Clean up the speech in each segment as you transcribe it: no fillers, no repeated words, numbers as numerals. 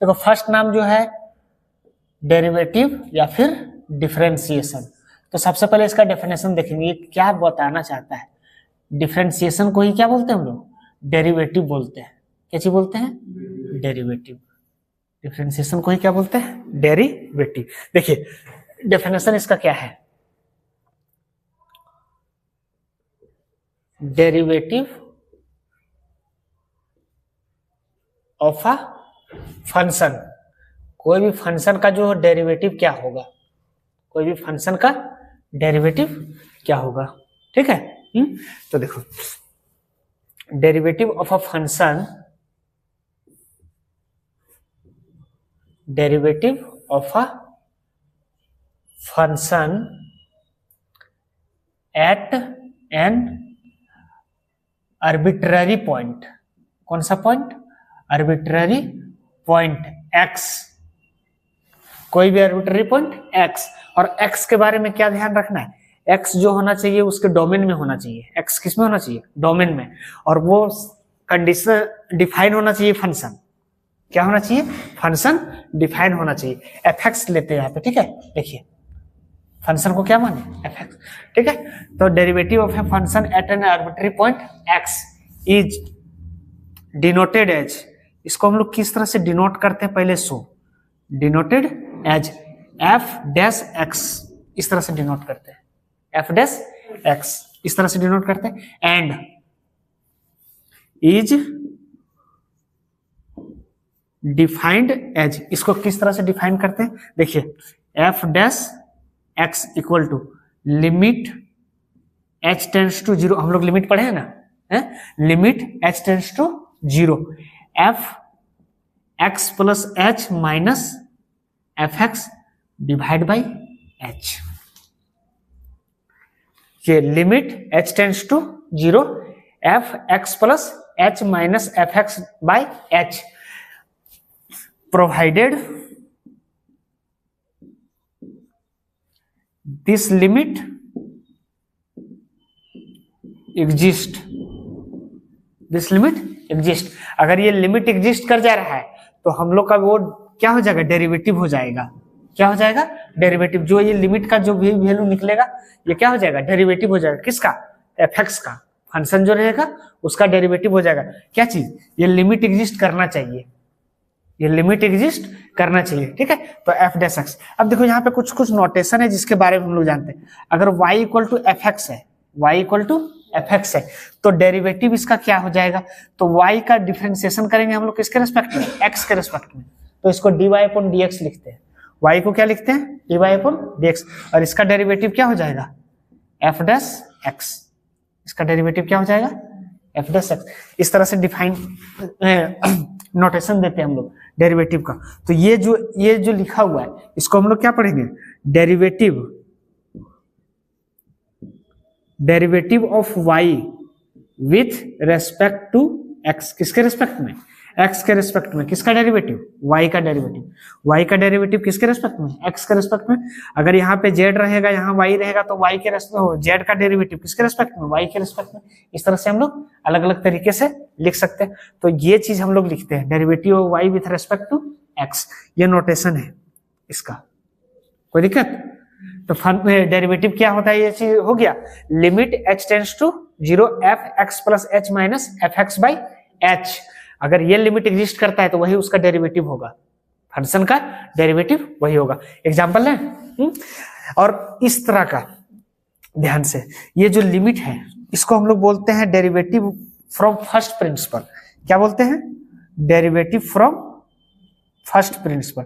देखो फर्स्ट नाम जो है डेरिवेटिव या फिर डिफरेंशिएशन। तो सबसे पहले इसका डेफिनेशन देखेंगे, ये क्या बताना चाहता है। डिफरेंशिएशन को ही क्या बोलते हैं हम लोग, डेरिवेटिव बोलते हैं। क्या चीज बोलते हैं, डेरिवेटिव। डिफरेंशिएशन को ही क्या बोलते हैं, डेरिवेटिव। देखिए डेफिनेशन इसका क्या है, डेरिवेटिव ऑफ अ फंक्शन। कोई भी फंक्शन का जो डेरिवेटिव क्या होगा, कोई भी फंक्शन का डेरिवेटिव क्या होगा, ठीक है। तो देखो derivative of a function, derivative of a function at an arbitrary point. कौन सा पॉइंट, आर्बिट्ररी पॉइंट x, कोई भी आर्बिट्ररी पॉइंट x। और x के बारे में क्या ध्यान रखना है, x जो होना चाहिए उसके डोमेन में होना चाहिए। x किस में होना चाहिए, डोमेन में। और वो कंडीशन डिफाइन होना चाहिए, फंक्शन क्या होना चाहिए, फंक्शन डिफाइन होना चाहिए। fx लेते हैं यहाँ पे, ठीक है। देखिए फंक्शन को क्या माने, fx, ठीक है। तो derivative of a function at an arbitrary point x is denoted as, इसको हम लोग किस तरह से डिनोट करते हैं पहले so, denoted as f dash x, इस तरह से डिनोट करते हैं, f डैश x इस तरह से डिनोट करते हैं। एंड इज डिफाइंड एज, इसको किस तरह से डिफाइन करते हैं, देखिए f dash x equal to limit h tends to 0, हम लोग लिमिट पढ़े हैं ना, limit h tends to 0 f x plus h minus F x divide by h। ये limit h tends to 0 f x plus h minus F x by h, provided this limit exist, this limit exist. अगर ये limit exist कर जा रहा है तो हम लोग का वो क्या हो जाएगा, डेरिवेटिव हो जाएगा। क्या हो जाएगा, डेरिवेटिव। जो ये लिमिट का जो भी वैल्यू निकलेगा ये क्या हो जाएगा, डेरिवेटिव हो जाएगा। किसका, एफ एक्स का। फंक्शन जो रहेगा उसका डेरिवेटिव हो जाएगा। क्या चीज, ये लिमिट एग्जिस्ट करना चाहिए, ये लिमिट एग्जिस्ट करना चाहिए, ठीक है। तो एफ डैश एक्स। अब देखो यहाँ पे कुछ कुछ नोटेशन है जिसके बारे में हम लोग जानते हैं। अगर y equal to f x है, y equal to f x है, तो डेरिवेटिव इसका क्या हो जाएगा, तो y का डिफरेंशिएशन करेंगे हम लोग किसके रेस्पेक्ट में, x के रेस्पेक्ट में। तो इसको dy अपॉन dx लिखते हैं, y को क्या लिखते हैं, dy अपॉन dx। और इसका डेरिवेटिव क्या हो जाएगा, एफ डैश एक्स। इसका डेरिवेटिव क्या हो जाएगा, एफ डैश एक्स। इस तरह से डिफाइन नोटेशन देते हैं हम लोग डेरिवेटिव का। तो ये जो लिखा हुआ है इसको हम लोग क्या पढ़ेंगे, derivative of y with respect to x। किसके रेस्पेक्ट में, x के रेस्पेक्ट में। किसका डेरिवेटिव, y का डेरिवेटिव। y का डेरिवेटिव किसके रेस्पेक्ट में, x के रेस्पेक्ट में। अगर यहाँ पे z रहेगा, यहाँ y रहेगा, तो y के रेस्पेक्ट, z का डेरिवेटिव किसके रेस्पेक्ट में, y के रेस्पेक्ट में। इस तरह से हम लोग अलग अलग तरीके से लिख सकते हैं। तो ये चीज हम लोग लिखते हैं, derivative of y with respect to x। ये नोटेशन है इसका, कोई दिक्कत। तो डेरिवेटिव क्या होता है, ये चीज हो गया, limit h tends to 0 f x plus h minus F x by h। अगर ये लिमिट एग्जिस्ट करता है तो वही उसका डेरिवेटिव होगा, फंक्शन का डेरिवेटिव वही होगा। एग्जांपल है। और इस तरह का ध्यान से, ये जो लिमिट है इसको हम लोग बोलते हैं डेरिवेटिव फ्रॉम फर्स्ट प्रिंसिपल। क्या बोलते हैं, derivative from first principal.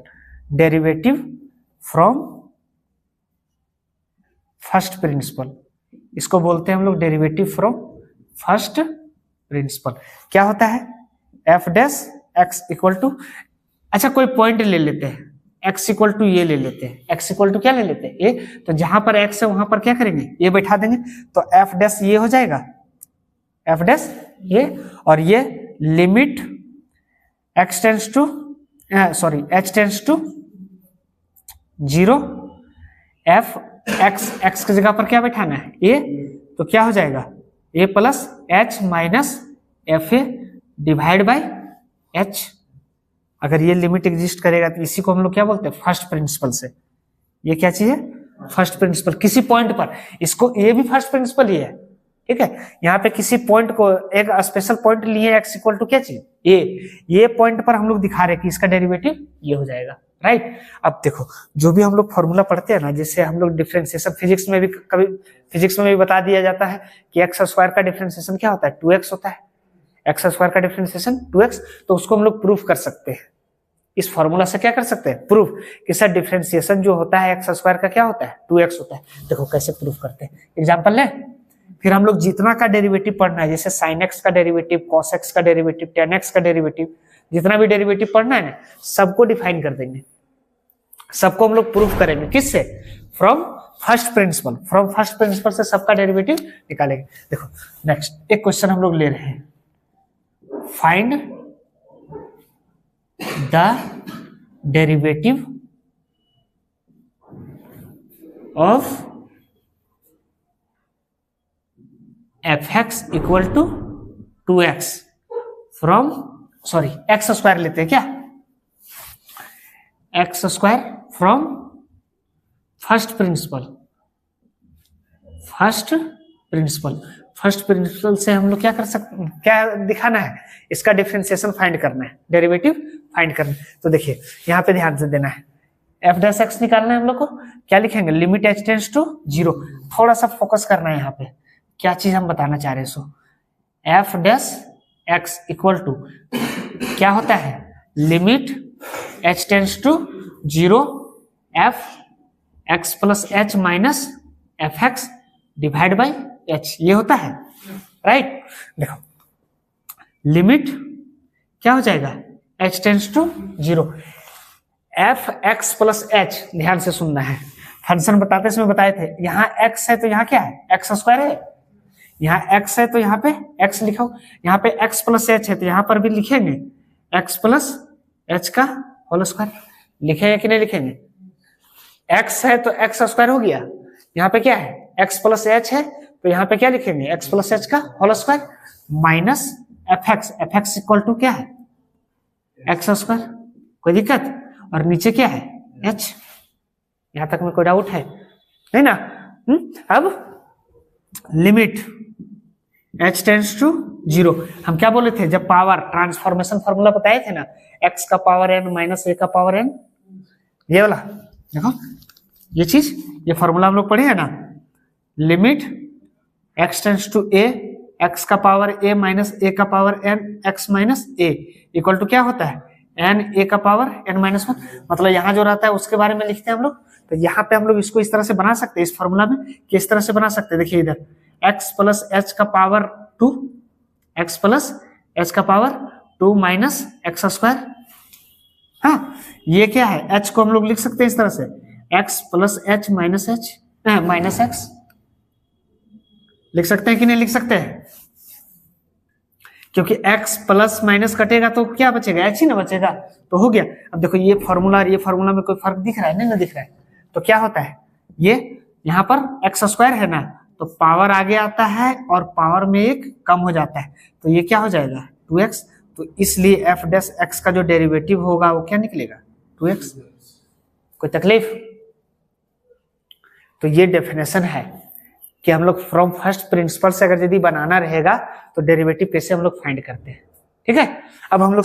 Derivative from first principal, इसको बोलते हैं हम लोग डेरिवेटिव फ्रॉम फर्स्ट प्रिंसिपल। क्या होता है, f dash x equal to, अच्छा कोई पॉइंट ले लेते हैं, एक्स इक्वल टू ये ले लेते हैं, एक्स इक्वल टू क्या ले लेते हैं, ये। तो जहां पर एक्स है वहां पर क्या करेंगे, ये बैठा देंगे। तो एफ डैश ये हो जाएगा, एफ डैश ये, और ये limit x tends to sorry h tends to 0 F x की जगह पर क्या बैठाना है, ए। तो क्या हो जाएगा, A plus H minus F A divide by H. अगर ये लिमिट एग्जिस्ट करेगा तो इसी को हम लोग क्या बोलते हैं, फर्स्ट प्रिंसिपल से। ये क्या चीज है, फर्स्ट प्रिंसिपल। किसी पॉइंट पर इसको, ये भी फर्स्ट प्रिंसिपल ही है, ठीक है। यहाँ पे किसी पॉइंट को, एक स्पेशल पॉइंट लिए x इक्वल टू क्या चीज, ये पॉइंट पर हम लोग दिखा रहे हैं कि इसका डेरिवेटिव ये हो जाएगा, राइट। अब देखो जो भी हम लोग फॉर्मूला पढ़ते हैं ना, जैसे हम लोग डिफरेंशिएशन फिजिक्स में भी, कभी फिजिक्स में भी बता दिया जाता है कि एक्स स्क्वायर का डिफरेंशिएशन क्या होता है, 2x होता है। एक्स स्क्वायर का डिफरेंशिएशन 2x, तो उसको हम लोग प्रूफ कर सकते हैं इस फॉर्मूला से। क्या कर सकते हैं, प्रूफ कि सर डिफरेंशिएशन जो होता है एक्स स्क्वायर का क्या होता है, 2x होता है। देखो कैसे प्रूफ करते हैं, एग्जांपल ले। फिर हम लोग जितना का डेरिवेटिव पढ़ना है, जैसे sin x का डेरिवेटिव, cos x का डेरिवेटिव, tan x का डेरिवेटिव, जितना भी डेरिवेटिव पढ़ना है ना, सबको डिफाइन कर देंगे, सबको हम लोग प्रूफ करेंगे। किससे, from first principal. From first principle से सबका डेरिवेटिव निकालेंगे। देखो नेक्स्ट एक क्वेश्चन हम लोग ले रहे हैं, find the derivative of fx equal to 2x फ्रॉम, सॉरी एक्स स्क्वायर लेते हैं क्या, x square from first principle. First principle से हम लोग क्या कर सकते, क्या दिखाना है, इसका डिफरेंशिएशन फाइंड करना है, डेरिवेटिव फाइंड करना है। तो देखिए यहाँ पे ध्यान से देना है, एफ डैश एक्स निकालना है हम लोग को। क्या लिखेंगे, लिमिट एच टेंड्स टू 0। थोड़ा सा फोकस करना है यहाँ पे, क्या चीज हम बताना चाह रहे हैं। So F dash x equal to क्या होता है, limit H tends to 0 F X plus H minus F x divide by H, ये होता है, राइट। देखो लिमिट क्या हो जाएगा, H tends to 0 F X plus H, ध्यान से सुनना है, फंक्शन बताते समय बताए थे, यहाँ एक्स है तो यहाँ क्या है, एक्स स्क्वायर है। यहाँ x है तो यहाँ पे x लिखो, यहाँ पे x प्लस एच है तो यहाँ पर भी लिखेंगे x प्लस एच का होल स्क्वायर। लिखेंगे कि नहीं लिखेंगे, x है तो x स्क्वायर हो गया, यहाँ पे क्या है x प्लस एच है तो यहाँ पे क्या लिखेंगे, x प्लस एच का whole square minus F x equal to क्या है, एक्स स्क्वायर। कोई दिक्कत, और नीचे क्या है h। यहाँ तक में कोई डाउट है नहीं ना। अब लिमिट h टेंड्स टू 0, हम क्या बोले थे जब पावर ट्रांसफॉर्मेशन फॉर्मूला बताए थे ना, x का पावर n माइनस a का पावर n, ये वाला देखो, ये चीज, ये फॉर्मूला हम लोग पढ़े हैं ना, limit x tends to a, x का पावर a माइनस a का power n, x minus a equal to क्या होता है, n a का पावर n माइनस 1। मतलब यहाँ जो रहता है उसके बारे में लिखते हैं हम लोग। तो यहाँ पे हम लोग इसको इस तरह से बना सकते हैं, इस फॉर्मूला में किस तरह से बना सकते हैं, देखिए इधर x प्लस एच का पावर 2, x प्लस एच का पावर 2 माइनस एक्स स्क्वायर। हाँ ये क्या है, h को हम लोग लिख सकते हैं इस तरह से, x plus H minus H minus x, लिख सकते हैं कि नहीं लिख सकते हैं, क्योंकि x प्लस माइनस कटेगा तो क्या बचेगा, h ही ना बचेगा, तो हो गया। अब देखो ये फॉर्मूला और ये फॉर्मूला में कोई फर्क दिख रहा है, नहीं ना दिख रहा है, तो क्या होता है, ये यहाँ पर एक्स स्क्वायर है ना, तो पावर आगे आता है और पावर में एक कम हो जाता है, तो ये क्या हो जाएगा 2x। तो इसलिए एफ डैश एक्स का जो डेरिवेटिव होगा वो क्या निकलेगा, 2x। कोई तकलीफ, तो ये डेफिनेशन है कि हम लोग फ्रॉम फर्स्ट प्रिंसिपल से अगर यदि बनाना रहेगा तो डेरिवेटिव कैसे हम लोग फाइंड करते हैं, ठीक है। अब हम लोग